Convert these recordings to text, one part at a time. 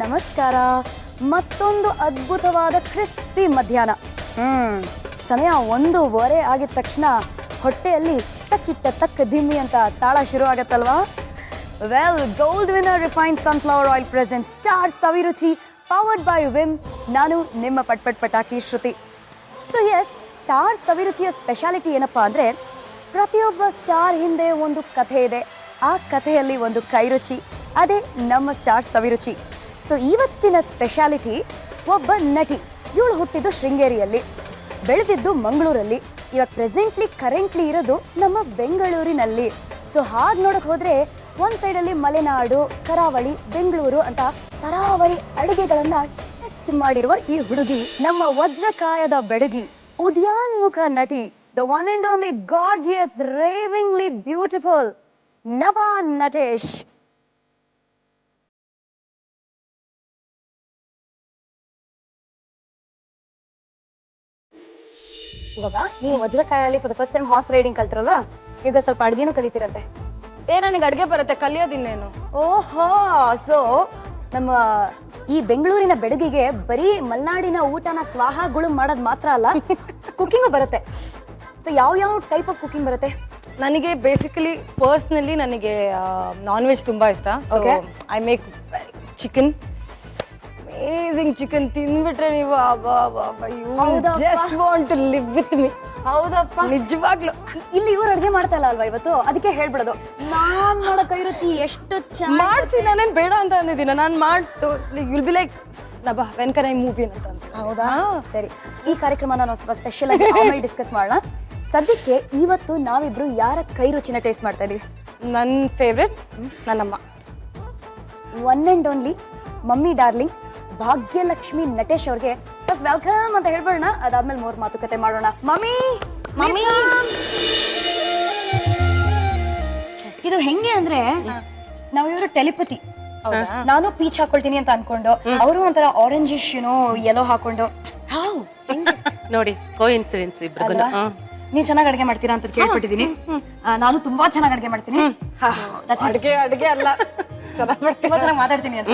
ನಮಸ್ಕಾರ. ಮತ್ತೊಂದು ಅದ್ಭುತವಾದ ಕ್ರಿಸ್ಪಿ ಮಧ್ಯಾಹ್ನ. ಸಮಯ 1:15 ಆಗಿದ ತಕ್ಷಣ ಹೊಟ್ಟೆಯಲ್ಲಿ ತಕ್ಕಿಟ್ಟ ತಕ್ಕ ದಿಮ್ಮಿ ಅಂತ ತಾಳ ಶುರು ಆಗತ್ತಲ್ವಾ? Well, Gold Winner refined sunflower oil present Star Saviruchi powered by Vim. ನಾನು ನಿಮ್ಮ Pataki Shruti. So yes, Star ಸವಿರುಚಿಯ ಸ್ಪೆಷಾಲಿಟಿ ಏನಪ್ಪಾ ಅಂದರೆ, ಪ್ರತಿಯೊಬ್ಬ ಸ್ಟಾರ್ ಹಿಂದೆ ಒಂದು ಕಥೆ ಇದೆ. ಆ ಕಥೆಯಲ್ಲಿ ಒಂದು ಕೈರುಚಿ, ಅದೇ ನಮ್ಮ ಸ್ಟಾರ್ ಸವಿರುಚಿ. ಸೊ ಇವತ್ತಿನ ಸ್ಪೆಷಾಲಿಟಿ ಒಬ್ಬ ನಟಿ. ಇವಳು ಹುಟ್ಟಿದ್ದು ಶೃಂಗೇರಿಯಲ್ಲಿ, ಬೆಳೆದಿದ್ದು ಮಂಗಳೂರಲ್ಲಿ, ಇವಾಗ ಕರೆಂಟ್ಲಿ ಇರೋದು ನಮ್ಮ ಬೆಂಗಳೂರಿನಲ್ಲಿ. ಸೊ ಹಾಗೆ ನೋಡಕ್ಕೆ ಹೋದರೆ ಒಂದು ಸೈಡಲ್ಲಿ ಮಲೆನಾಡು, ಕರಾವಳಿ, ಬೆಂಗಳೂರು ಅಂತ ತರಾವರಿ ಅಡುಗೆಗಳನ್ನು ಟೆಸ್ಟ್ ಮಾಡಿರುವ ಈ ಹುಡುಗಿ ನಮ್ಮ ವಜ್ರಕಾಯದ ಬೆಡಗಿ, ಉದ್ಯಾನ್ಮುಖ ನಟಿ, the one and only gorgeous, ravingly beautiful Nabha Natesh. ಇವಾಗ ನೀವು ವಜ್ರಕಾಯಲ್ಲಿ for the first time horse riding ಕಲ್ತಿರಲ್ಲ, ಈಗ ಸ್ವಲ್ಪ ಅಡುಗೆನೂ ಕಲಿತಿರಂತೆ. ನನಗೆ ಅಡುಗೆ ಬರುತ್ತೆ, ಕಲಿಯೋದಿನ್ನೇನು. ಓಹೋ, ಸೊ ನಮ್ಮ ಈ ಬೆಂಗಳೂರಿನ ಬೆಡಗಿಗೆ ಬರೀ ಮಲೆನಾಡಿನ ಊಟನ ಸ್ವಾಹಗಳು ಮಾಡೋದು ಮಾತ್ರ ಅಲ್ಲ, ಕುಕಿಂಗು ಬರುತ್ತೆ. ಸೊ ಯಾವ ಟೈಪ್ ಆಫ್ ಕುಕಿಂಗ್ ಬರುತ್ತೆ? ನನಗೆ ಬೇಸಿಕಲಿ ಪರ್ಸ್ನಲಿ ನನಗೆ ನಾನ್ ವೆಜ್ ತುಂಬಾ ಇಷ್ಟ. I make chicken, amazing chicken. ತಿನ್ಬಿಟ್ರೆ ನೀವು just want to live with me. ಹೌದಪ್ಪ, ನಿಜವಾಗ್ಲು. ಇಲ್ಲಿ ಇವ್ರು ಅಡುಗೆ ಮಾಡ್ತಾ ಇಲ್ಲ ಅಲ್ವಾ ಇವತ್ತು, ಅದಕ್ಕೆ ಹೇಳ್ಬಿಡೋದು ನಾನ್ ಮಾಡೋ ಕೈ ರುಚಿ ಎಷ್ಟು ಚೆನ್ನಾಗಿ ಮಾಡಿಸಿ. ನಾನೇನು ಬೇಡ ಅಂತ ಅಂದಿದ್ದೀನ, ನಾನು ಮಾಡ್ತು will be like Nabha when can I move in ಅಂತ. ಹೌದಾ? ಸರಿ, ಈ ಕಾರ್ಯಕ್ರಮನ ನಾವು ಸ್ವಲ್ಪ ಸ್ಪೆಷಲ್ ಆಗಿ ಆಮೇಲೆ ಡಿಸ್ಕಸ್ ಮಾಡೋಣ. ಸದ್ಯಕ್ಕೆ ಇವತ್ತು ನಾವಿಬ್ರು ಯಾರ ಕೈ ರುಚಿನ ಟೇಸ್ಟ್ ಮಾಡ್ತಾ ಇದೀವಿ? ನನ್ನ ಫೇವ್ರೆಟ್ ನನ್ನಮ್ಮ, one and only mummy darling Bhagyalakshmi Natesh ಅವ್ರಿಗೆ ಫಸ್ಟ್ ವೆಲ್ಕಮ್ ಅಂತ ಹೇಳ್ಬೋಣ. ಅದಾದ್ಮೇಲೆ 3 ಮಾತುಕತೆ ಮಾಡೋಣ. ಮಮ್ಮಿ, ಇದು ಹೆಂಗೆ ಅಂದ್ರೆ, ನಾವಿವರು ಟೆಲಿಪತಿ. ನಾನು ಪೀಚ್ ಹಾಕೊಳ್ತೀನಿ ಅಂತ ಅನ್ಕೊಂಡು, ಅವರು ಒಂಥರ ಆರೆಂಜಿಶ್ ಯೆಲ್ಲೋ ಹಾಕೊಂಡು. ನೋಡಿ, ಕೋಇನ್ಸಿಡೆನ್ಸ್ ಇಬ್ರಿಗೂ. ನೀವು ಚೆನ್ನಾಗಿ ಅಡುಗೆ ಮಾಡ್ತೀರಾ ಅಂತ ಕೇಳ್ಪಟ್ಟಿದ್ದೀನಿ. ನಾನು ತುಂಬಾ ಚೆನ್ನಾಗಿ ಅಡುಗೆ ಮಾಡ್ತೀನಿ. ಅಡುಗೆ ಅಲ್ಲ, ತುಂಬಾ ಚೆನ್ನಾಗಿ ಮಾತಾಡ್ತೀನಿ ಅಂತ.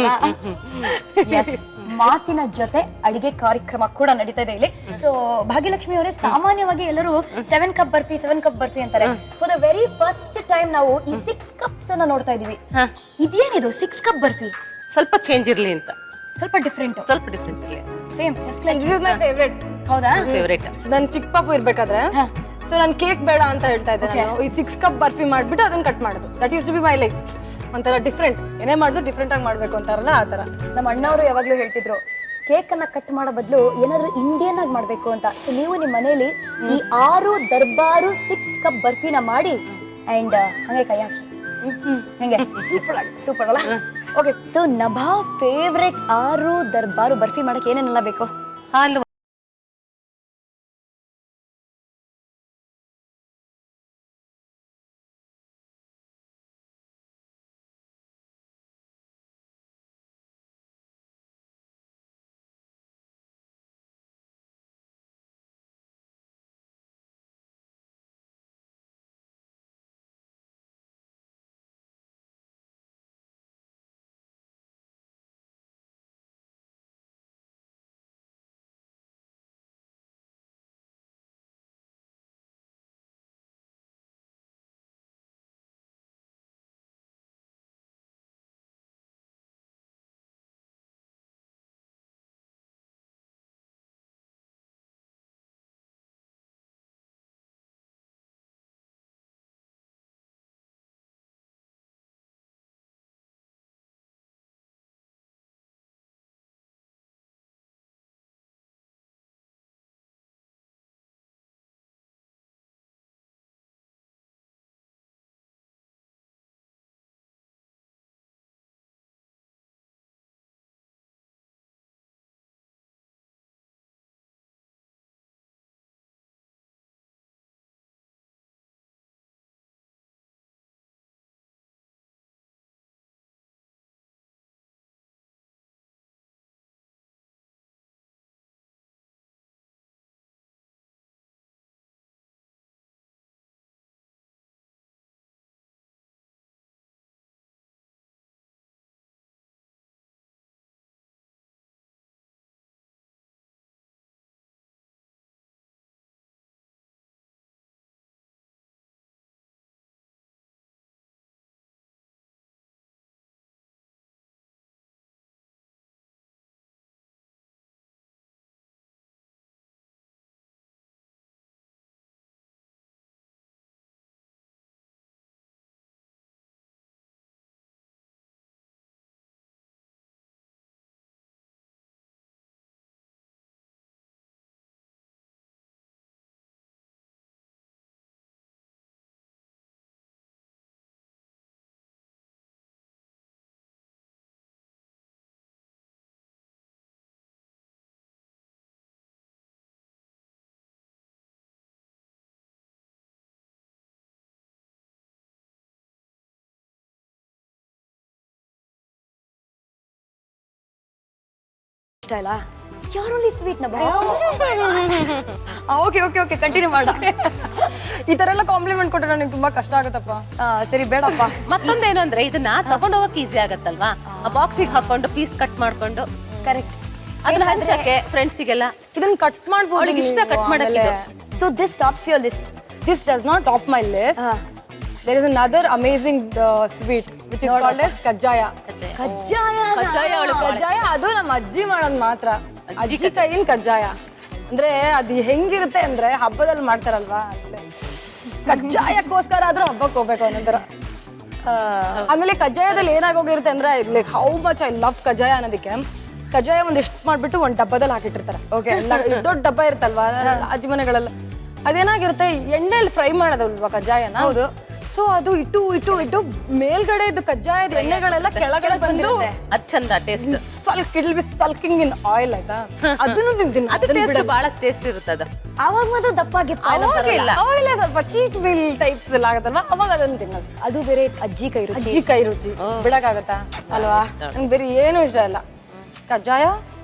ಮಾತಿನ ಜೊತೆ ಅಡಿಗೆ ಕಾರ್ಯಕ್ರಮ ಕೂಡ ನಡೀತಾ ಇದೆ ಇಲ್ಲಿ. ಸೊ ಭಾಗ್ಯಲಕ್ಷ್ಮಿ ಅವರೇ, ಸಾಮಾನ್ಯವಾಗಿ ಎಲ್ಲರೂ 7 ಕಪ್ ಬರ್ಫಿ ಅಂತಾರೆ. For the very first time ನಾವು ಈ 6 ಕಪ್ಸ್ ಅನ್ನ ನೋಡ್ತಾ ಇದೀವಿ. ಇದೇನಿದು 6 ಕಪ್ ಬರ್ಫಿ? ಸ್ವಲ್ಪ ಚೇಂಜ್ ಇರ್ಲಿ ಅಂತ, ಸ್ವಲ್ಪ ಡಿಫ್ರೆಂಟ್ ಇರ್ಲಿ. Same just like this is my favourite. ಹೌದಾ? ಫೇವ್ರೇಟ್. ನನ್ ಚಿಕ್ಕ ಪಾಪು ಇರ್ಬೇಕಾದ್ರೆ ಸೊ ನಾನು ಕೇಕ್ ಬೇಡ ಅಂತ ಹೇಳ್ತಾ ಇದ್ದೆ. ಈ 6 ಕಪ್ ಬರ್ಫಿ ಮಾಡ್ಬಿಟ್ಟು ಅದನ್ನ ಕಟ್ ಮಾಡೋದು. That used to be my like ಒಂಥರ ಡಿಫ್ರೆಂಟ್. ಏನೇ ಮಾಡಿದ್ರು ಡಿಫ್ರೆಂಟ್ ಆಗಿ ಮಾಡ್ಬೇಕು ಅಂತಾರಲ್ಲ, ಆ ತರ. ನಮ್ಮ ಅಣ್ಣವರು ಯಾವಾಗ್ಲೂ ಹೇಳ್ತಿದ್ರು, ಕೇಕ್ ಅನ್ನ ಕಟ್ ಮಾಡೋ ಬದಲು ಏನಾದ್ರೂ ಇಂಡಿಯನ್ ಆಗಿ ಮಾಡ್ಬೇಕು ಅಂತ. ಸೊ ನೀವು ನಿಮ್ಮ ಮನೆಯಲ್ಲಿ ಈ 6 ದರ್ಬಾರು 6 ಕಪ್ ಬರ್ಫಿನ ಮಾಡಿ ಅಂಡ್ ಹಂಗೆ ಕೈ ಹಾಕಿ. ಹೆಂಗೆ ಸೂಪರ್ ಅಲ್ಲ? ಓಕೆ, ಸೊ ನಭಾ ಫೇವ್ರೆಟ್ 6 ದರ್ಬಾರು ಬರ್ಫಿ ಮಾಡಕ್ಕೆ ಏನೇನೆಲ್ಲ ಬೇಕು? ಹಾಲು, ಇಷ್ಟ ಇಲ್ಲ ಯಾರು only sweet Nabha okay okay okay continue ಮಾಡ ಈ ತರ ಎಲ್ಲ ಕಾಂಪ್ಲಿಮೆಂಟ್ ಕೊಟ್ಟರೆ ನನಗೆ ತುಂಬಾ ಕಷ್ಟ ಆಗುತ್ತಪ್ಪ. ಸರಿ ಬೇಡಪ್ಪ. ಮತ್ತೊಂದೇನು ಅಂದ್ರೆ ಇದನ್ನ ತಗೊಂಡ್ ಹೋಗಕ್ ಈಸಿ ಆಗತ್ತಲ್ವಾ, ಆ ಬಾಕ್ಸಿಗೆ ಹಾಕೊಂಡು ಪೀಸ್ ಕಟ್ ಮಾಡ್ಕೊಂಡು ಕರೆಕ್ಟ್. ಅದನ್ನ ಹಂಚಕ್ಕೆ ಫ್ರೆಂಡ್ಸಿಗೆಲ್ಲ ಇದನ್ನ ಕಟ್ ಮಾಡ್ಬೋದು, ಅವಳಿಗೆ ಇಷ್ಟ ಕಟ್ ಮಾಡಕ್ಕೆ. So this tops your list. This does not top my list. There is another amazing sweet which is called as kajaya. ಕಜ್ಜಾಯ. ಕಜ್ಜಾಯ ಅದು ನಮ್ಮ ಅಜ್ಜಿ ಮಾಡೋದು ಮಾತ್ರ. ಅಜ್ಜಿ ಕೈಯಿನ ಕಜ್ಜಾಯ ಅಂದ್ರೆ ಅದು ಹೆಂಗಿರುತ್ತೆ ಅಂದ್ರೆ ಹಬ್ಬದಲ್ಲಿ ಮಾಡ್ತಾರಲ್ವಾ, ಕಜ್ಜಾಯಕ್ಕೋಸ್ಕರ ಆದ್ರೂ ಹಬ್ಬಕ್ಕೆ ಹೋಗ್ಬೇಕು ಅನ್ನೋದರ. ಆಮೇಲೆ ಕಜ್ಜಾಯದಲ್ಲಿ ಏನಾಗೋಗಿರುತ್ತೆ ಅಂದ್ರೆ like how much I love ಕಜ್ಜಾಯ ಅನ್ನೋದಕ್ಕೆ, ಕಜ್ಜಾಯ ಒಂದಿಷ್ಟು ಮಾಡ್ಬಿಟ್ಟು ಒಂದ್ ಡಬ್ಬದಲ್ಲಿ ಹಾಕಿಟ್ಟಿರ್ತಾರೆ. ಓಕೆ, ದೊಡ್ಡ ಡಬ್ಬ ಇರುತ್ತಲ್ವಾ ಅಜ್ಜಿ ಮನೆಗಳೆಲ್ಲ, ಅದೇನಾಗಿರುತ್ತೆ ಎಣ್ಣೆಯಲ್ಲಿ ಫ್ರೈ ಮಾಡೋದಲ್ವಾ ಕಜ್ಜಾಯನ. ಹೌದು. ಸೊ ಅದು ಇಟ್ಟು ಮೇಲ್ಗಡೆ ಇದು ಕಜ್ಜಾಯದ ಎಣ್ಣೆಗಳೆಲ್ಲ ಕೆಳಗಡೆ ಬಂದು ಅದ್ ಚಂದ ಟೇಸ್ಟ್. ಸಲ್ಕಿಂಗ್ ಇನ್ ಆಯಿಲ್ ಆಯ್ತಾ, ಅದನ್ನು ತಿಂತೀನಿ. ಅದು ಟೇಸ್ಟ್ ಬಹಳ ಟೇಸ್ಟ್ ಇರುತ್ತದ. ಅವಾಗ ಮಾತ್ರ ದಪ್ಪಾಗಿ ಆಯಿಲ್ ಸ್ವಲ್ಪ ಚೀಟ್ ಬಿಲ್ ಟೈಪ್ಸ್ ಎಲ್ಲ ಆಗತ್ತಲ್ವಾ, ಅವಾಗ ಅದನ್ನು ತಿನ್ನೋದು. ಅದು ಬೇರೆ ಅಜ್ಜಿ ಕೈ ರುಚಿ. ಅಜ್ಜಿ ಕೈ ರುಚಿ ಬಿಡಕ್ಕಾಗತ್ತಾ ಅಲ್ವಾ. ನಂಗೆ ಬೇರೆ ಏನು ಇಷ್ಟ ಇಲ್ಲ. ಕಜ್ಜಾಯ,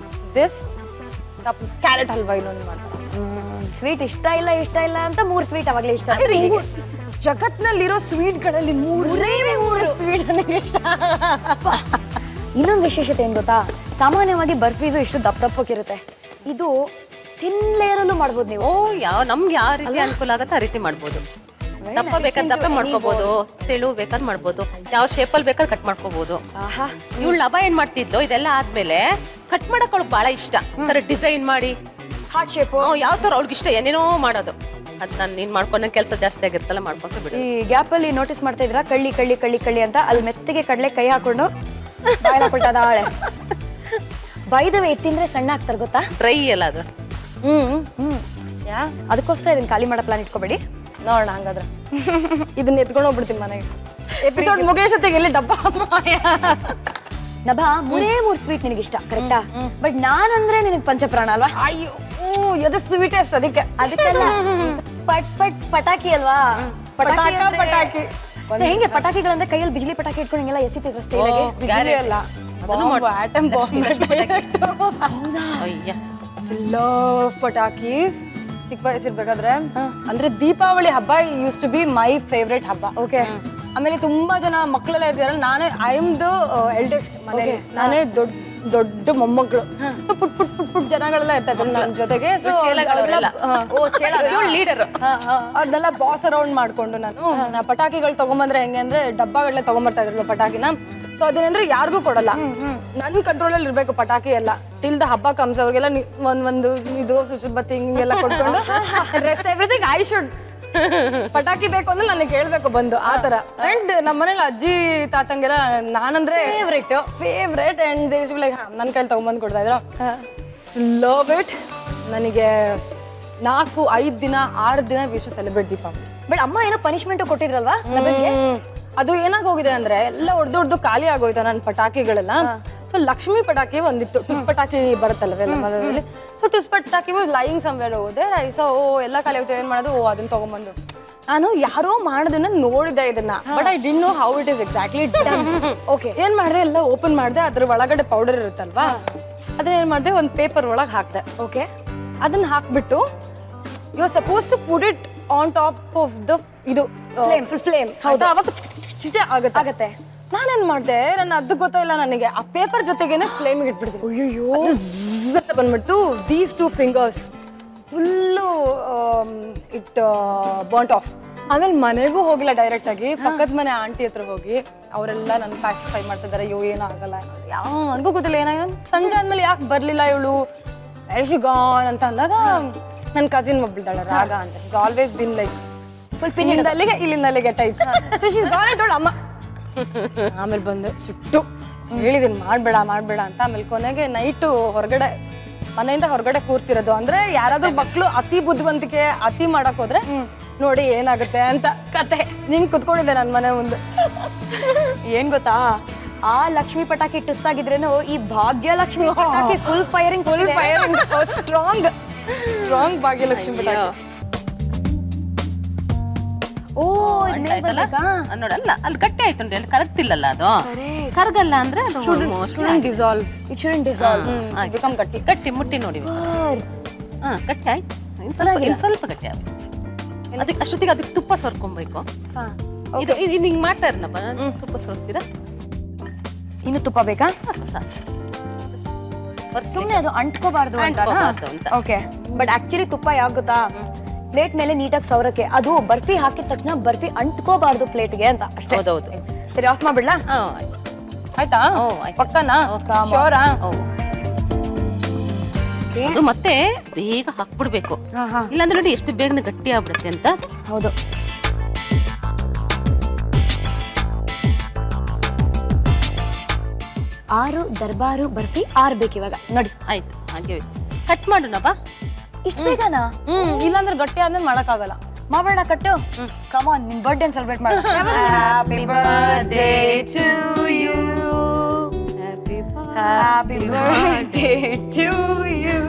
ದಿಸ್, ಕ್ಯಾರೆಟ್ ಹಲ್ವಾ ಇನ್ನೊಂದು ಮಾಡ್ತಾರೆ. ಸ್ವೀಟ್ ಇಷ್ಟ ಇಲ್ಲ ಅಂತ 3 ಸ್ವೀಟ್ ಅವಾಗಲೇ ಇಷ್ಟ. ಜಗತ್ನಲ್ಲಿರೋ ಸ್ವೀಟ್ಗಳಲ್ಲಿ ಮೂರೇ ಸ್ವೀಟ್ ನನಗೆ ಇಷ್ಟ. ಇನ್ನೊಂದು ವಿಶೇಷತೆ ಏನ್ ಗೊತ್ತಾ, ಸಾಮಾನ್ಯವಾಗಿ ಬರ್ಫೀಸು ಇಷ್ಟು ದಪ್ಪಕ್ಕಿರುತ್ತೆ, ಇದು ಥಿನ್ ಲೇಯರಲ್ಲೂ ಮಾಡ್ಬೋದು ನೀವು. ನಮ್ಗೆ ಯಾವ ರೀತಿ ಅನುಕೂಲ ಆಗತ್ತೆ ಆ ರೀತಿ ಮಾಡ್ಬೋದು. ದಪ್ಪ ಬೇಕಾದ್ರೆ ದಪ್ಪ ಮಾಡ್ಕೋಬಹುದು, ತೆಳು ಬೇಕಾದ್ರೆ ಮಾಡ್ಬೋದು, ಯಾವ ಶೇಪಲ್ಲಿ ಬೇಕಾದ್ರೆ ಕಟ್ ಮಾಡ್ಕೋಬಹುದು. ಇವಳು ಲಭ ಏನ್ ಮಾಡ್ತಿದ್ಲು, ಇದೆಲ್ಲ ಆದ್ಮೇಲೆ ಕಟ್ ಮಾಡಕ್ ಅವಳಿಗೆ ಬಹಳ ಇಷ್ಟ. ತರ ಡಿಸೈನ್ ಮಾಡಿ ಹಾರ್ಟ್ ಶೇಪ್ ಯಾವ ತರ ಅವ್ಳಿಗೆ ಇಷ್ಟ ಏನೇನೋ ಮಾಡೋದು. ಅದ್ ನಾನು ನೀನ್ ಮಾಡ್ಕೊಂಡ ಕೆಲಸ ಜಾಸ್ತಿ ಆಗಿರ್ತಲ್ಲ, ಮಾಡ್ಕೊಂತ ಬಿಡು. ಈ ಗ್ಯಾಪ್ ಅಲ್ಲಿ ನೋಟಿಸ್ ಮಾಡ್ತಾ ಇದ್ರ ಕಳ್ಳಿ ಅಂತ ಅಲ್ಲಿ ಮೆತ್ತಗೆ ಕಡಲೆ ಕೈ ಹಾಕೊಂಡು ಬಾಯಲ್ಲಿ ಹಾಕೊಳ್ತಾಳೆ. ಬೈ ದ ವೇ ತಿಂದ್ರೆ ಸಣ್ಣ ಆಗ್ತಾರೆ ಗೊತ್ತಾ, ಡ್ರೈ ಅಲ್ಲ ಅದು. ಅದಕ್ಕೋಸ್ಕರ ಇದನ್ನ ಖಾಲಿ ಮಾಡೋ ಪ್ಲಾನ್ ಇಟ್ಕೋಬೇಡಿ. ನೋಡೋಣ ಹಂಗಾದ್ರೆ ಇದನ್ನ ಎತ್ಕೊಂಡು ಹೋಗ್ಬಿಡ್ತೀನಿ ಮನೆಗೆ. ಎಪಿಸೋಡ್ ಮುಗಿಯೋಷ್ಟೊತ್ತಿಗೆ ಎಲ್ಲಿ ಡಬ್ಬ ನಭಾ 3 ಸ್ವೀಟ್ ನಿನಗಿಷ್ಟ ಕರೆಕ್ಟಾ, ಬಟ್ ನಾನಂದ್ರೆ ನಿನಗೆ ಪಂಚಪ್ರಾಣ ಅಲ್ವಾ. ಅಯ್ಯೋ ಅದು ಸ್ವೀಟೆಸ್ಟ್, ಅದಕ್ಕೆಲ್ಲ ಪಟಾಕಿ ಅಲ್ವಾ. ಪಟಾಕಿ ಹೆಂಗೆ ಪಟಾಕಿಗಳಂದ್ರೆ ಕೈಯಲ್ಲಿ ಬಿಜಿಲಿ ಪಟಾಕಿ ಇಟ್ಕೊಂಡು ಹಿಂಗೆಲ್ಲ ಎಸಿತಿದ್ರು ಸ್ಟೈಲಾಗಿ. ಬಿಜಿಲಿ ಅಲ್ಲ, ಆಟಮ್ ಬಾಂಬ್. ಲವ್ ಪಟಾಕೀಸ್. ಚಿಕ್ಕ ವಯಸ್ಸಿರ್ಬೇಕಾದ್ರೆ ಅಂದ್ರೆ ದೀಪಾವಳಿ ಹಬ್ಬ used to be my favourite ಹಬ್ಬ. ಓಕೆ, ಆಮೇಲೆ ತುಂಬಾ ಜನ ಮಕ್ಕಳೆಲ್ಲ ಇರ್ತಾರಲ್ಲ, ನಾನೇ ಐ ಆಮ್ ದ ಎಲ್ಡೆಸ್ಟ್ ಮನೇಲಿ, ನಾನೇ ದೊಡ್ಡ ಮೊಮ್ಮಗಳು. ಪುಟ್ ಜನಗಳೆಲ್ಲ ಇರ್ತಾ ಇದ್ರು ನನ್ನ ಜೊತೆಗೆ. ಲೀಡರ್ ಅದನ್ನೆಲ್ಲ ಬಾಸ್ ಅರೌಂಡ್ ಮಾಡ್ಕೊಂಡು ನಾನು ಪಟಾಕಿಗಳು ತಗೊಂಬಂದ್ರೆ ಹೆಂಗೆ ಅಂದ್ರೆ ಡಬ್ಬಗಳನ್ನ ತಗೊಂಬರ್ತಾ ಇದ್ರಲ್ಲ ಪಟಾಕಿನ. ಸೊ ಅದೇನಂದ್ರೆ ಯಾರಿಗೂ ಕೊಡಲ್ಲ, ನನ್ನ ಕಂಟ್ರೋಲಲ್ಲಿ ಇರ್ಬೇಕು ಪಟಾಕಿ ಎಲ್ಲ. ಟಿಲ್ ದ ಹಬ್ಬ ಕಮ್ಸ್ ಅವ್ರಿಗೆಲ್ಲ ಒಂದು ಇದು ಸುಸುಬತ್ತಿ ಹಿಂಗೆಲ್ಲ ಕೊಟ್ಕೊಂಡು ರೆಸ್ಟ್ ಎವ್ರಿಥಿಂಗ್ ಐ ಶುಡ್. ಪಟಾಕಿ ಬೇಕು ಅಂದ್ರೆ ನನಗೆ ಹೇಳ್ಬೇಕು ಬಂದು ಆ ತರ. ಅಂಡ್ ನಮ್ಮ ಮನೇಲಿ ಅಜ್ಜಿ ತಾತಂಗೆಲ್ಲ ನಾನಂದ್ರೆ ಫೇವ್ರೇಟ್ ಅಂಡ್ ಲೈಕ್ ನನ್ನ ಕೈಲಿ ತಗೊಂಬಂದು ಕೊಡ್ತಾ ಇದ್ರು. Love it. ನನಗೆ 4-5 ದಿನ 6 ದಿನ we should celebrate Deepavali. But ಅಮ್ಮ ಏನೋ ಪನಿಷ್ಮೆಂಟ್ ಕೊಟ್ಟಿದ್ರಲ್ವಾ ನಮಗೆ. ಅದು ಏನಾಗೋಗಿದೆ ಅಂದ್ರೆ ಎಲ್ಲ ಹೊಡೆದು ಖಾಲಿ ಆಗೋಯ್ತು ನನ್ನ ಪಟಾಕಿಗಳೆಲ್ಲ. ಸೊ ಲಕ್ಷ್ಮಿ ಪಟಾಕಿ ಒಂದಿತ್ತು, ಟುಸ್ ಪಟಾಕಿ ಬರುತ್ತಲ್ವೆಲ್ಲ ಮನೆಯಲ್ಲಿ. ಸೊ ಟುಸ್ ಪಟಾಕಿ ಲೈಯಿಂಗ್ ಸಮ್ವೇರ್ ಹೋದೆ ರೈಸ ಎಲ್ಲ ಖಾಲಿ ಆಗುತ್ತೆ. ಏನ್ ಮಾಡೋದು, ಅದನ್ನ ತಗೊಂಬಂದು ನಾನು ಯಾರೋ ಮಾಡೋದನ್ನ ನೋಡಿದ್ದೆ ಇದನ್ನ, but I didn't know how it is exactly done. Okay, ಏನ್ ಮಾಡಿದೆ, ಎಲ್ಲ ಓಪನ್ ಮಾಡಿದೆ, ಅದ್ರ ಒಳಗಡೆ ಪೌಡರ್ ಇರುತ್ತಲ್ವಾ, ಅದನ್ನ ಏನ್ ಮಾಡಿದೆ ಒಂದು ಪೇಪರ್ ಒಳಗೆ ಹಾಕ್ದೆ. ಓಕೆ, ಅದನ್ನ ಹಾಕ್ಬಿಟ್ಟು you are supposed to put it on top of the ಇದು ಫ್ಲೇಮ್. ಹೌದಾ, ಅವಾಗ ಚಿಚೆ ಆಗತ್ತೆ. ನಾನೇನ್ ಮಾಡ್ದೆ, ನನ್ನ ಅದು ಗೊತ್ತಿಲ್ಲ ನನಗೆ, ಆ ಪೇಪರ್ ಜೊತೆಗೇನೆ ಫ್ಲೇಮಿಗೆ ಇಟ್ಬಿಡ್ತೀನಿ. ಅಯ್ಯೋ ಬಂದ್ಬಿಡ್ತು. These 2 fingers full it burnt off. ಆಮೇಲೆ ಮನೆಗೂ ಹೋಗಿಲ್ಲ, ಡೈರೆಕ್ಟ್ ಆಗಿ ಪಕ್ಕದ ಮನೆ ಆಂಟಿ ಹತ್ರ ಹೋಗಿ ಅವರೆಲ್ಲ ನನ್ನ ಪ್ಯಾಸಿಫೈ ಮಾಡ್ತಿದ್ದಾರೆ. ಅಯ್ಯೋ ಏನಾಗಲ್ಲ, ನನಗೂ ಗೊತ್ತಿಲ್ಲ ಏನಾಗ. ಸಂಜೆ ಆದ್ಮೇಲೆ ಯಾಕೆ ಬರ್ಲಿಲ್ಲ ಇವಳು, ಗಾನ್ ಅಂತ ಅಂದಾಗ ನನ್ನ ಕಸಿನ್ ಒಬ್ಳಿದ್ದಾಳೆ ರಾಗ ಅಂತ. ಆಲ್ವೇಸ್ ಬಿನ್ ಲೈಕ್ ಫುಲ್ ಇಲ್ಲಿಂದ ಅಲ್ಲಿಗೆ type. So she gone it ಅಮ್ಮ. ಆಮೇಲೆ ಬಂದು ಸುಟ್ಟು ಹೇಳಿದೀನಿ ಮಾಡ್ಬೇಡ ಅಂತ. ಆಮೇಲೆ ಕೊನೆಗೆ ನೈಟು ಮನೆಯಿಂದ ಹೊರಗಡೆ ಕೂರ್ಸಿರೋದು. ಅಂದ್ರೆ ಯಾರಾದ್ರೂ ಮಕ್ಳು ಅತಿ ಬುದ್ಧಿವಂತಿಕೆ ಅತಿ ಮಾಡಕ್ ಹೋದ್ರೆ ನೋಡಿ ಏನಾಗುತ್ತೆ ಅಂತ ಕತೆ. ನಿಂಗ್ ಕುತ್ಕೊಂಡಿದ್ದೆ ನನ್ನ ಮನೆ ಮುಂದೆ. ಏನ್ ಗೊತ್ತಾ, ಆ ಲಕ್ಷ್ಮಿ ಪಟಾಕಿ ಟುಸ್ ಆಗಿದ್ರೇನು ಈ ಭಾಗ್ಯಲಕ್ಷ್ಮಿ ಪಟಾಕಿ ಫುಲ್ ಫೈರಿಂಗ್ ಸ್ಟ್ರಾಂಗ್ ಭಾಗ್ಯಲಕ್ಷ್ಮಿ ಪಟಾಕಿ. ಓ ಅಂಟ ಆಯ್ತಲ್ಲ ನೋಡಲ್ಲ ಅಲ್ಲಿ ಗಟ್ಟಿ ಆಯ್ತು ಅಲ್ಲಿ ಕರಗ್ತಿಲ್ಲಲ್ಲ ಅದು ಕರಗಲ್ಲ ಅಂದ್ರೆ ಅದು dissolve it shouldn't dissolve. Become ಗಟ್ಟಿ. ಗಟ್ಟಿ ಮುಟ್ಟಿ ನೋಡಿ ಗಟ್ಟಿ ಆಯ್ತು ಇನ್ನು ಸ್ವಲ್ಪ ಗಟ್ಟಿ ಆಗುತ್ತೆ. ಅದಕ್ಕೆ ಅಷ್ಟೊತ್ತಿಗೆ ಅದಕ್ಕೆ ತುಪ್ಪ ಸೋರ್ಕೊಬೇಕು. ಇದು ಇದು ಹಿಂಗ್ ಮಾಡ್ತಾ ಇರನಪ್ಪ, ತುಪ್ಪ ಸೋರ್ತೀರಾ? ಇನ್ನು ತುಪ್ಪ ಬೇಕಾ? ಸಾಕು ಸಾಕು. ಸುಮ್ಮನೆ ಅದು ಅಂಟ್ಕೋಬಾರ್ದು ಅಂತ. ಓಕೆ, ಬಟ್ ಆಕ್ಚುಲಿ ತುಪ್ಪ ಯಾಕೆ ಗೊತ್ತಾ, ಪ್ಲೇಟ್ ಮೇಲೆ ನೀಟಾಗಿ ಸೌರಕ್ಕೆ. ಅದು ಬರ್ಫಿ ಹಾಕಿದ ತಕ್ಷಣ ಬರ್ಫಿ ಅಂಟ್ಕೋಬಾರ್ದು ಪ್ಲೇಟ್ಗೆ ಅಂತ ಅಷ್ಟೇ. ಹೌದೌದು. ಸರಿ, ಆಫ್ ಮಾಡ್ಬಿಡ್ಲಾ? ಆಯ್ತಾ? ಪಕ್ಕನಾ? ಶೋರಾ? ಅದು ಮತ್ತೆ ಬೇಗ ಹಾಕ್ಬಿಡ್ಬೇಕು, ಇಲ್ಲಾಂದ್ರೆ ನೋಡಿ ಎಷ್ಟು ಬೇಗನೆ ಗಟ್ಟಿ ಆಗ್ಬಿಡುತ್ತೆ ಅಂತ. ಹೌದು. ಆರು ದರ್ಬಾರು ಬರ್ಫಿ ಆರ್ಬೇಕು ಇವಾಗ ನೋಡಿ. ಆಯ್ತು, ಹಾಗೆ ಕಟ್ ಮಾಡೋಣ ಬಾ. ಇಷ್ಟು ಬೇಗನಾ? ಇಲ್ಲಾಂದ್ರೆ ಗಟ್ಟಿ ಆದ್ಮೇಲೆ ಮಾಡಕ್ಕಾಗಲ್ಲ. ಮಾಡೋಣ ಕಟ್ಟು. ಕಮ್ ಆನ್, ನಿನ್ ಬರ್ಡೇ ಸೆಲೆಬ್ರೇಟ್ ಮಾಡೋಣ. Happy birthday to you, happy birthday to you.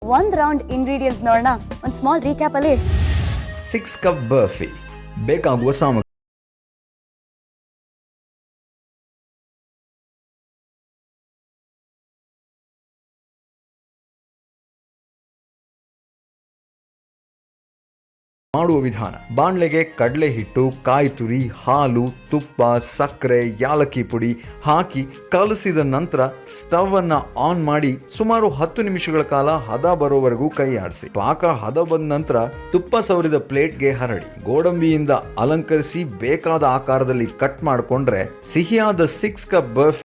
ಒಂದ್ ರೌಂಡ್ ಇಂಗ್ರೀಡಿಯೆಂಟ್ಸ್ ನೋಡೋಣ. ಒಂದು ಸ್ಮಾಲ್ ರೀಕ್ಯಾಪ್ ಅಲ್ಲಿ 6 ಕಪ್ ಬರ್ಫಿ ಬೇಕಾಗುವ ಸಾಮಗ್ರಿ: ಮಾಡುವ ವಿಧಾನ: ಬಾಣಲೆಗೆ ಕಡಲೆ ಹಿಟ್ಟು, ಕಾಯಿ ತುರಿ, ಹಾಲು, ತುಪ್ಪ, ಸಕ್ಕರೆ, ಯಾಲಕ್ಕಿ ಪುಡಿ ಹಾಕಿ ಕಲಸಿದ ನಂತರ ಸ್ಟವ್ ಅನ್ನ ಆನ್ ಮಾಡಿ ಸುಮಾರು 10 ನಿಮಿಷಗಳ ಕಾಲ ಹದ ಬರೋವರೆಗೂ ಕೈ ಆಡಿಸಿ. ಪಾಕ ಹದ ಬಂದ ನಂತರ ತುಪ್ಪ ಸವರಿದ ಪ್ಲೇಟ್ಗೆ ಹರಡಿ ಗೋಡಂಬಿಯಿಂದ ಅಲಂಕರಿಸಿ ಬೇಕಾದ ಆಕಾರದಲ್ಲಿ ಕಟ್ ಮಾಡಿಕೊಂಡ್ರೆ ಸಿಹಿಯಾದ 6 ಕಪ್ ಬರ್ಫಿ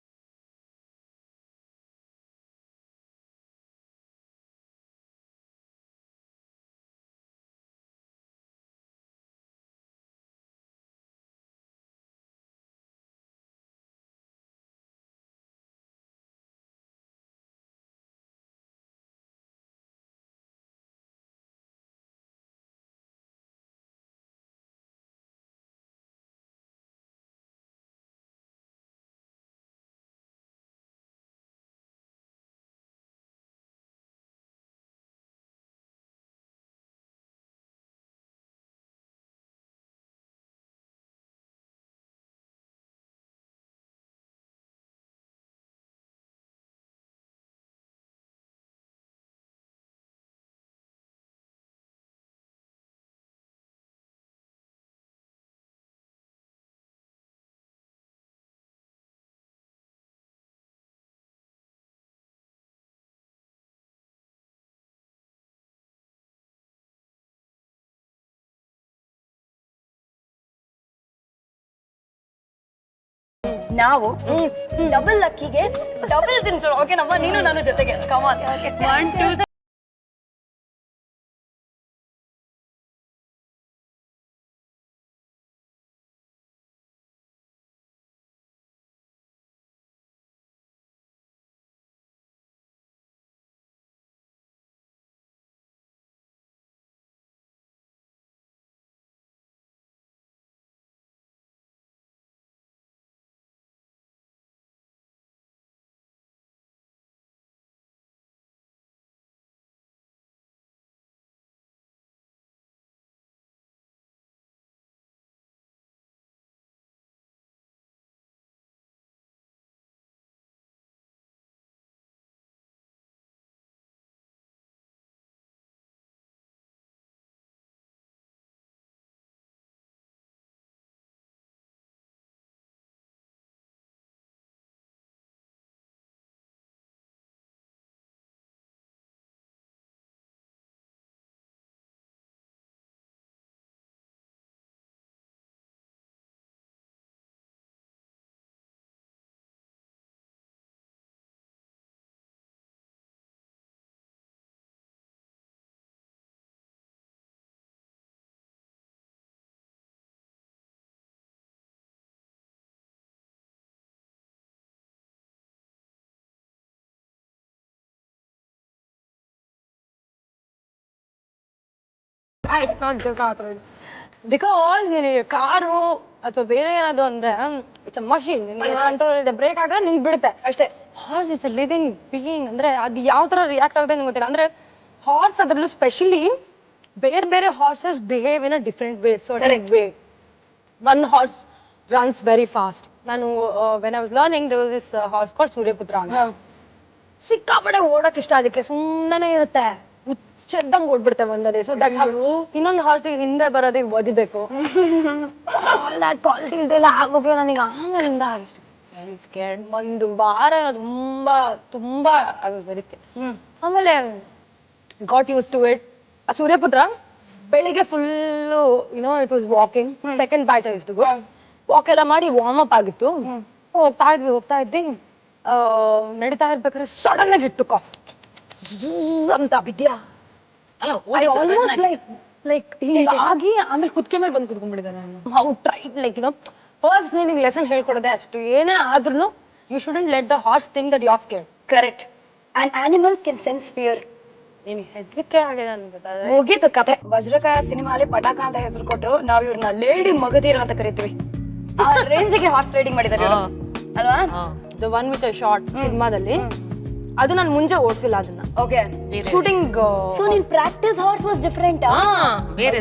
ನಾವು ಡಬಲ್ ಅಕ್ಕಿಗೆ ಡಬಲ್ ತಿನ್ಸೋಣ. ಓಕೆ ನಮ್ಮ ನೀನು ನನ್ನ ಜೊತೆಗೆ. ಕಮಾನ್. 1 2 ಬಿಕಾಸ್ ನಿನಗೆ ಕಾರು ಅಥವಾ ಬೇರೆ ಏನಾದ್ರು ಅಂದ್ರೆ ಇಟ್ಸ್ ಅ ಮಷೀನ್, ಕಂಟ್ರೋಲ್ ಇದೆ, ಬ್ರೇಕ್ ಆಗ ನಿಂಗೆ ಬಿಡುತ್ತೆ ಅಷ್ಟೇ. Horse is a living being, ಅಂದ್ರೆ ಅದು ಯಾವ ತರ ರಿಯಾಕ್ಟ್ ಆಗುತ್ತೆ ನಿಂಗೆ ಗೊತ್ತಿಲ್ಲ. ಅಂದ್ರೆ ಹಾರ್ಸ್ ಅದರಲ್ಲೂ ಸ್ಪೆಷಲಿ ಬೇರೆ ಬೇರೆ horses behave in a different way. So way one horse runs very fast. ನಾನು when I was learning there was this horse called ಸೂರ್ಯಪುತ್ರ ಅಂತ. ಸಿಕ್ಕಾಪಡೆ ಓಡಕ್ ಇಷ್ಟ, ಅದಕ್ಕೆ ಸುಮ್ಮನೆ ಇರುತ್ತೆ, ಹುಚ್ಚೆದ್ದಂಗ್ ಓಡ್ಬಿಡ್ತೇವೆ ಒಂದೇ. ಸೊ ದಟ್ ಇನ್ನೊಂದು ಹಾರ್ಸ್ ಹಿಂದೆ ಬರೋದೇ ಓದಿಬೇಕು. ಆಲ್ ದಟ್ ಕ್ವಾಲಿಟೀಸ್ ಎಲ್ಲ ಆಗೋಕೆ ನನಗೆ ಆಮೇಲಿಂದ ಇಷ್ಟ. Very scared. ಒಂದು ವಾರ ತುಂಬಾ ತುಂಬಾ ಐ ವಾಸ್ ವೆರಿ ಸ್ಕೇರ್ಡ್. ಆಮೇಲೆ ಗಾಟ್ ಯೂಸ್ ಟು ಇಟ್. ಸೂರ್ಯಪುತ್ರ ಬೆಳಿಗ್ಗೆ full you know it was walking. Second batch ಆಗಿತ್ತು ಗೋ ವಾಕ್ ಎಲ್ಲ ಮಾಡಿ ವಾರ್ಮ್ ಅಪ್ ಆಗಿತ್ತು. ಹೋಗ್ತಾ ಇದ್ವಿ ನಡೀತಾ ಇರ್ಬೇಕಾದ್ರೆ ಸಡನ್ ಆಗಿ ಇಟ್ಟು ಕಾಫ್ ಅಂತ ಬಿದ್ಯಾ. ಆಲ್ಮೋಸ್ಟ್ ಲೈಕ್ ಆಗಿ ಆಮೇಲೆ ಕುತ್ಕೆ ಮೇಲೆ ಬಂದು ಕುತ್ಕೊಂಡ್ಬಿಟ್ಟಿದ್ದೆ ನಾನು. How tried like you know first ನಿನಗೆ ಲೆಸನ್ ಹೇಳ್ಕೊಡೋದೆ ಅಷ್ಟು. ಏನೇ ಆದ್ರೂ you shouldn't let the horse think that you are scared. Correct. And animals can sense fear. ನಿಮ್ಗೆ ಹೆದರಿಕೆ ಆಗಿದೆ ಅನ್ಬೇಕಾದ್ರೆ ಮುಗೀತು ಕತೆ. ವಜ್ರಕಾಯ ಸಿನಿಮಾಲಿ ಪಟಾಕ ಅಂತ ಹೆಸರು ಕೊಟ್ಟು ನಾವ್ ಇವ್ರನ್ನ ಲೇಡಿ ಮಗದೀರ ಅಂತ ಕರಿತೀವಿ. ಆ ರೇಂಜ್ಗೆ ಹಾರ್ಸ್ ರೈಡಿಂಗ್ ಮಾಡಿದ್ದಾರೆ ಇವ್ರು. ಅಲ್ವಾ? The one which I shot ಸಿನಿಮಾದಲ್ಲಿ ಅದು ನಾನು ಮುಂಚೆ ಓಡಿಸಿಲ್ಲ ಅದನ್ನ. ಓಕೆ. ಶೂಟಿಂಗ್ ಸೊ ನಿನ್ ಪ್ರಾಕ್ಟೀಸ್ ಹಾರ್ಸ್ ವಾಸ್ ಡಿಫರೆಂಟ್. ಬೇರೆ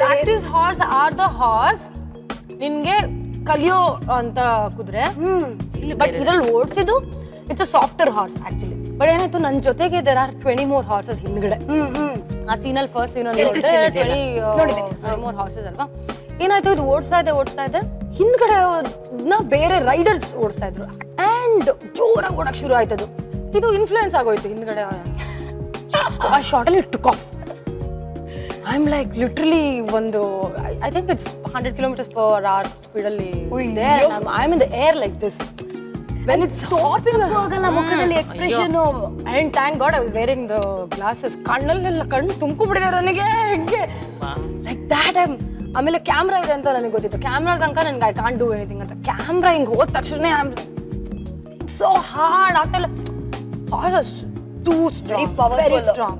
practice horse are the horse ನಿನ್ಗೆ ಕಲಿಯೋ ಅಂತ ಕುದುರೆ. ಬಟ್ ಇದ್ರಲ್ಲಿ ಓಡಿಸಿದ್ದು it's a softer horse actually. But ಏನಾಯ್ತು, ನನ್ನ ಜೊತೆಗೆ ದೇರ್ ಆರ್ 20 more horses ಹಿಂದ್ಗಡೆ. ಆ ಸೀನಲ್ಲಿ ಫಸ್ಟ್ ಸೀನಲ್ಲಿ 20 more horses ಅಲ್ವಾ. ಏನಾಯ್ತು, ಇದು ಓಡಿಸ್ತಾ ಇದೆ ಹಿಂದ್ಗಡೆ ಬೇರೆ ರೈಡರ್ಸ್ ಓಡಿಸ್ತಾ ಇದ್ರು ಅಂಡ್ ಜೋರಾಗಿ ಓಡಕ್ ಶುರು ಆಯ್ತದು. ಇದು ಇನ್ಫ್ಲೂಯೆನ್ಸ್ ಆಗೋಯ್ತು ಹಿಂದ್ಗಡೆ. ಆ ಶಾರ್ಟ್ ಅಲ್ಲಿ took off. I am like literally ಒಂದು ಐ ಥಿಂಕ್ ಇಟ್ಸ್ 100 km/h ಸ್ಪೀಡಲ್ಲಿ I am in the air like this. When it's stopping ಆಗಲ್ಲ ಮುಖದಲ್ಲಿ expression. and thank god I was wearing the glasses. ಕಣ್ಣಲ್ಲೆಲ್ಲ ಕಣ್ಣು ತುಂಬಿಕೊಂಡಿದೆ ನನಗೆ ಹಿಂಗೆ ಲೈಕ್ ದಟ್. ಆಮೇಲೆ ಕ್ಯಾಮ್ರಾ ಇದೆ ಅಂತ ನನಗೆ ಗೊತ್ತಿತ್ತು. ಕ್ಯಾಮ್ರಾ ತನಕ ನನಗೆ ಐ ಕಾಂಟ್ ಡೂ ಎನಿಥಿಂಗ್ ಅಂತ. ಕ್ಯಾಮ್ರಾ ಹಿಂಗೆ ಹೋದ ತಕ್ಷಣ ಐ ಆಮ್ ಸೋ ಹಾರ್ಡ್ ಆಗ್ತಾ ಇಲ್ಲ. Too very strong.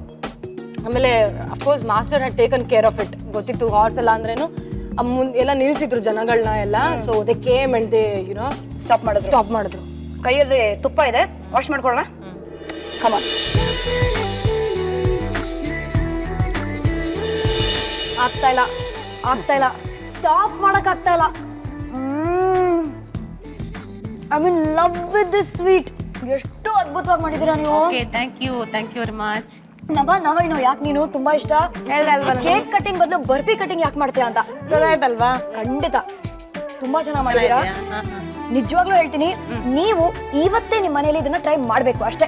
ಆಮೇಲೆ of course master had taken care of it. ಗೊತ್ತಿತ್ತು ಹಾರ್ಸ್ ಎಲ್ಲ ಅಂದ್ರೇನು. ಎಲ್ಲ ನಿಲ್ಸಿದ್ರು ಜನಗಳನ್ನ ಎಲ್ಲ. So they came and they you know stop ಮಾಡಿದ್ರು. ಕೈಯಲ್ಲಿ ತುಪ್ಪ ಇದೆ, ವಾಶ್ ಮಾಡ್ಕೊಳ್ಳೋಣ. ಕಮಾನ್. ಆಗ್ತಾ ಇಲ್ಲ ಸ್ಟಾಪ್ ಮಾಡಕ್ ಆಗ್ತಾ ಇಲ್ಲ. I mean love with this sweet. ಎಷ್ಟು ಅದ್ಭುತವಾಗಿ ಮಾಡಿದೀರಾ ನೀವು. Okay, thank you very much. ನವ ಯಾಕೆ ನೀನು ತುಂಬಾ ಇಷ್ಟ ಕೇಕ್ ಕಟಿಂಗ್ ಬದಲು ಬರ್ಫಿ ಕಟಿಂಗ್ ಯಾಕೆ ಮಾಡ್ತೀಯ ಅಂತ ಗೊತ್ತಾಯ್ತಲ್ವಾ. ಖಂಡಿತ ತುಂಬಾ ಚೆನ್ನಾಗಿ ಮಾಡಿದೀರಾ. ನಿಜವಾಗ್ಲೂ ಹೇಳ್ತೀನಿ, ನೀವು ಇವತ್ತೇ ನಿಮ್ಮ ಮನೇಲಿ ಇದನ್ನ ಟ್ರೈ ಮಾಡ್ಬೇಕು ಅಷ್ಟೇ.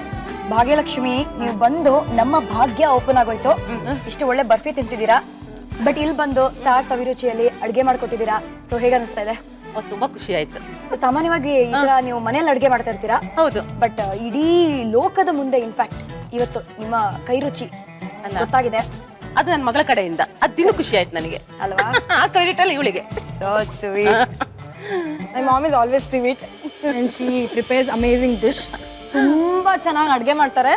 ಭಾಗ್ಯಲಕ್ಷ್ಮಿ, ನೀವು ಬಂದು ನಮ್ಮ ಭಾಗ್ಯ ಓಪನ್ ಆಗೋಯ್ತು. ಇಷ್ಟು ಒಳ್ಳೆ ಬರ್ಫಿ ತಿನ್ಸಿದೀರಾ. ಬಟ್ ಇಲ್ಲಿ ಬಂದು ಸ್ಟಾರ್ ಸವಿರುಚಿಯಲ್ಲಿ ಅಡ್ಗೆ ಮಾಡ್ಕೊಟ್ಟಿದ್ದೀರಾ. ಸೊ ಹೇಗ ಅನಿಸ್ತಾ ಇದೆ? ತುಂಬಾ ಖುಷಿ ಆಯ್ತು. ಸೊ ಸಾಮಾನ್ಯವಾಗಿ ಈ ತರ ನೀವು ಮನೇಲಿ ಅಡ್ಗೆ ಮಾಡ್ತಾ ಇರ್ತೀರಾ. ಹೌದು. ಬಟ್ ಇಡೀ ಲೋಕದ ಮುಂದೆ ಇನ್ಫ್ಯಾಕ್ಟ್ ಇವತ್ತು ನಿಮ್ಮ ಕೈ ರುಚಿ ಗೊತ್ತಾಗಿದೆ. ಅದು ನನ್ನ ಮಗಳ ಕಡೆಯಿಂದ ಅದಿನ್ನೂ ಖುಷಿ ಆಯ್ತು ನನಗೆ ಅಲ್ವಾ. ಆ ಕ್ರೆಡಿಟ್ ಅಲ್ಲಿ ಇವಳಿಗೆ. So sweet. My mom is always sweet and she prepares amazing dish. ತುಂಬಾ ಚೆನ್ನಾಗಿ ಅಡ್ಗೆ ಮಾಡ್ತಾರೆ.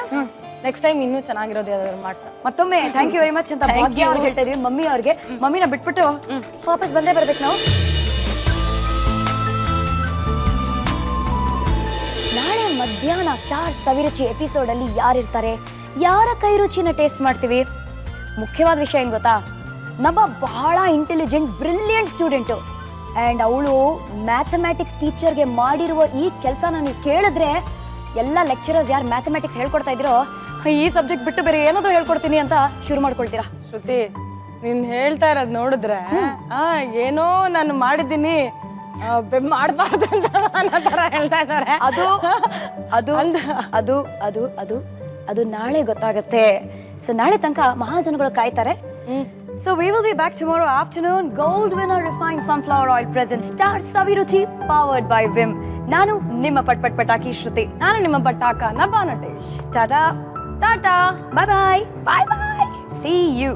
ನೆಕ್ಸ್ಟ್ ಟೈಮ್ ಇನ್ನೂ ಚೆನ್ನಾಗಿರೋದು ಯಾವ್ದಾದ್ರು ಮಾಡ್ತಾರೆ. ಮತ್ತೊಮ್ಮೆ ಥ್ಯಾಂಕ್ ಯು ವೆರಿ ಮಚ್ ಅಂತ ಭಾಗ್ಯ ಅವ್ರಿಗೆ ಹೇಳ್ತಾ ಇದೀವಿ. ಮಮ್ಮಿ ಅವ್ರಿಗೆ, ಮಮ್ಮಿನ ಬಿಟ್ಬಿಟ್ಟು ವಾಪಸ್ ಬಂದೇ ಬರ್ಬೇಕು ನಾವು. ನಾಳೆ ಮಧ್ಯಾಹ್ನ ಸ್ಟಾರ್ ಸವಿರುಚಿ ಎಪಿಸೋಡ್ ಅಲ್ಲಿ ಯಾರಿರ್ತಾರೆ, ಯಾರ ಕೈ ರುಚಿನ ಟೇಸ್ಟ್ ಮಾಡ್ತೀವಿ. ಮುಖ್ಯವಾದ ವಿಷಯ ಏನ್ ಗೊತ್ತಾ, ನಭ ಬಹಳ ಇಂಟೆಲಿಜೆಂಟ್ ಬ್ರಿಲಿಯಂಟ್ ಸ್ಟೂಡೆಂಟು. ಆ್ಯಂಡ್ ಅವಳು ಮ್ಯಾಥಮೆಟಿಕ್ಸ್ ಟೀಚರ್ಗೆ ಮಾಡಿರುವ ಈ ಕೆಲಸನ ನೀವು ಕೇಳಿದ್ರೆ ಎಲ್ಲ ಲೆಕ್ಚರರ್ಸ್ ಯಾರು ಮ್ಯಾಥಮೆಟಿಕ್ಸ್ ಹೇಳ್ಕೊಡ್ತಾ ಇದ್ರೋ ಈ ಸಬ್ಜೆಕ್ಟ್ ಬಿಟ್ಟು ಬೇರೆ ಏನಾದರೂ ಹೇಳ್ಕೊಡ್ತೀನಿ ಅಂತ ಶುರು ಮಾಡ್ಕೊಳ್ತೀರಾ. ಶ್ರುತಿ, ನೀನ್ ಹೇಳ್ತಾ ಇರೋದು ನೋಡಿದ್ರೆ ಏನೋ ನಾನು ಮಾಡಿದ್ದೀನಿ ಮಾಡಬಾರ್ದು ಅಂತ ಅನ್ನೋ ಥರ ಹೇಳ್ತಾ ಇದ್ದಾರೆ. ಅದು ಅದು ಅದು ಅದು ಅದು ಅದು ನಾಳೆ ಗೊತ್ತಾಗತ್ತೆ. ಸೊ ನಾಳೆ ತನಕ ಮಹಾಜನಗಳು ಕಾಯ್ತಾರೆ. So we will be back tomorrow afternoon. Gold winner refined sunflower oil presents Star Saviruchi powered by Vim. ನಾನು ನಿಮ್ಮ ಪಟ್ ಪಟಾಕಿ ಶ್ರುತಿ. ನಾನು ನಿಮ್ಮ ಪಟಾಕ Nabha Natesh. Tata. Tata. Bye bye. See you.